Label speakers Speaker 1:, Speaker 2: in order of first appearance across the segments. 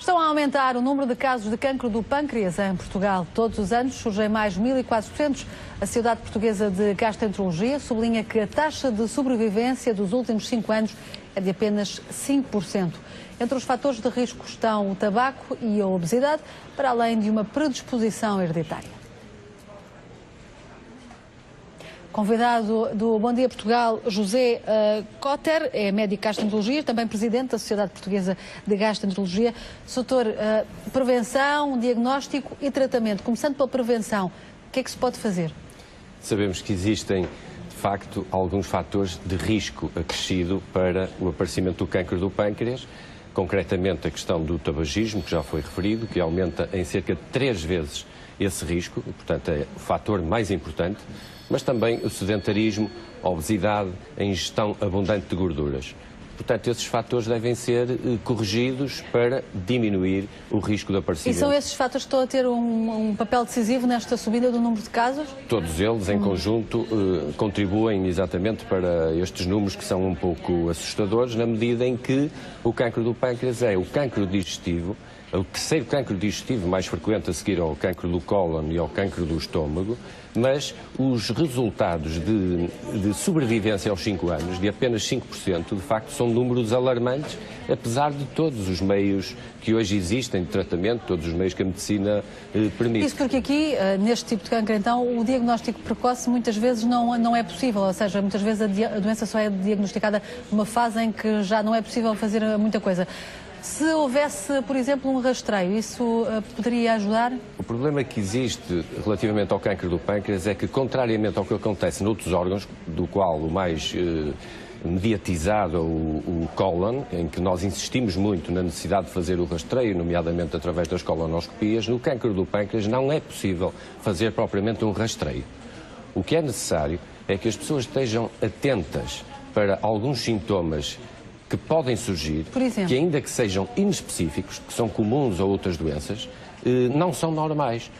Speaker 1: Estão a aumentar o número de casos de cancro do pâncreas em Portugal. Todos os anos surgem mais 1.400. A Sociedade Portuguesa de Gastroenterologia sublinha que a taxa de sobrevivência dos últimos 5 anos é de apenas 5%. Entre os fatores de risco estão o tabaco e a obesidade, para além de uma predisposição hereditária. Convidado do Bom Dia Portugal, José Cotter, é médico de gastroenterologia, também presidente da Sociedade Portuguesa de Gastroenterologia. Doutor, prevenção, diagnóstico e tratamento. Começando pela prevenção, o que é que se pode fazer?
Speaker 2: Sabemos que existem, de facto, alguns fatores de risco acrescido para o aparecimento do cancro do pâncreas, concretamente a questão do tabagismo, que já foi referido, que aumenta em cerca de 3 vezes esse risco, e, portanto, é o fator mais importante, mas também o sedentarismo, a obesidade, a ingestão abundante de gorduras. Portanto, esses fatores devem ser corrigidos para diminuir o risco de aparecimento.
Speaker 1: E são esses fatores que estão a ter um papel decisivo nesta subida do número de casos?
Speaker 2: Todos eles, em conjunto, contribuem exatamente para estes números que são um pouco assustadores, na medida em que o cancro do pâncreas é o cancro digestivo, o terceiro cancro digestivo mais frequente a seguir ao cancro do cólon e ao cancro do estômago, mas os resultados de sobrevivência aos 5 anos, de apenas 5%, de facto são números alarmantes, apesar de todos os meios que hoje existem de tratamento, todos os meios que a medicina permite.
Speaker 1: Isso porque aqui, neste tipo de cancro, então, o diagnóstico precoce muitas vezes não é possível, ou seja, muitas vezes a doença só é diagnosticada numa fase em que já não é possível fazer muita coisa. Se houvesse, por exemplo, um rastreio, isso poderia ajudar?
Speaker 2: O problema que existe relativamente ao cancro do pâncreas é que, contrariamente ao que acontece noutros órgãos, do qual o mais mediatizado é o cólon, em que nós insistimos muito na necessidade de fazer o rastreio, nomeadamente através das colonoscopias, no cancro do pâncreas não é possível fazer propriamente um rastreio. O que é necessário é que as pessoas estejam atentas para alguns sintomas que podem surgir, que ainda que sejam inespecíficos, que são comuns a outras doenças, não são normais.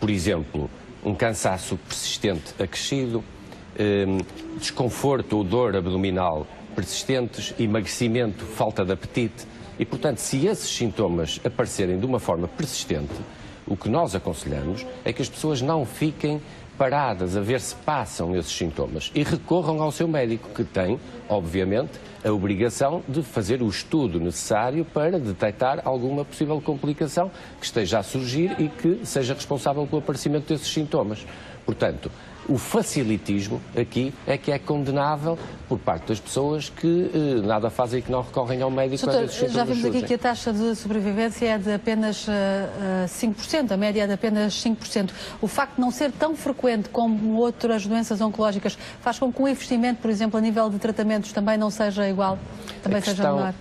Speaker 2: Por exemplo, um cansaço persistente acrescido, desconforto ou dor abdominal persistentes, emagrecimento, falta de apetite. E, portanto, se esses sintomas aparecerem de uma forma persistente, o que nós aconselhamos é que as pessoas não fiquem paradas a ver se passam esses sintomas e recorram ao seu médico, que tem, obviamente, a obrigação de fazer o estudo necessário para detectar alguma possível complicação que esteja a surgir e que seja responsável pelo aparecimento desses sintomas. Portanto, o facilitismo aqui é que é condenável por parte das pessoas que nada fazem e que não recorrem ao médico.
Speaker 1: Doutor, já vimos aqui que a taxa de sobrevivência é de apenas 5%, a média é de apenas 5%. O facto de não ser tão frequente como outras doenças oncológicas faz com que o investimento, por exemplo, a nível de tratamentos também não seja igual, também seja menor?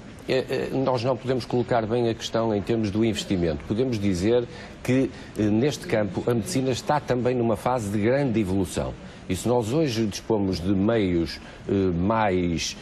Speaker 2: Nós não podemos colocar bem a questão em termos do investimento. Podemos dizer que, neste campo, a medicina está também numa fase de grande evolução. E se nós hoje dispomos de meios mais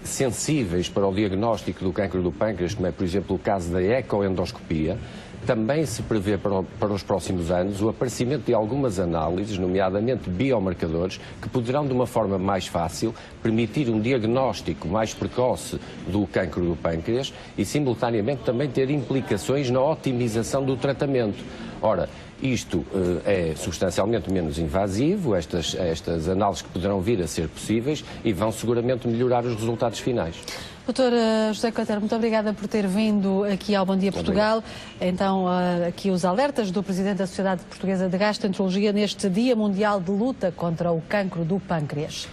Speaker 2: sensíveis para o diagnóstico do cancro do pâncreas, como é, por exemplo, o caso da ecoendoscopia, também se prevê para os próximos anos o aparecimento de algumas análises, nomeadamente biomarcadores, que poderão, de uma forma mais fácil, permitir um diagnóstico mais precoce do cancro do pâncreas e, simultaneamente, também ter implicações na otimização do tratamento. Ora, isto é substancialmente menos invasivo, estas análises que poderão vir a ser possíveis e vão seguramente melhorar os resultados finais.
Speaker 1: Doutor José Cotter, muito obrigada por ter vindo aqui ao Bom Dia Portugal. Então, aqui os alertas do Presidente da Sociedade Portuguesa de Gastroenterologia neste Dia Mundial de Luta contra o Cancro do Pâncreas.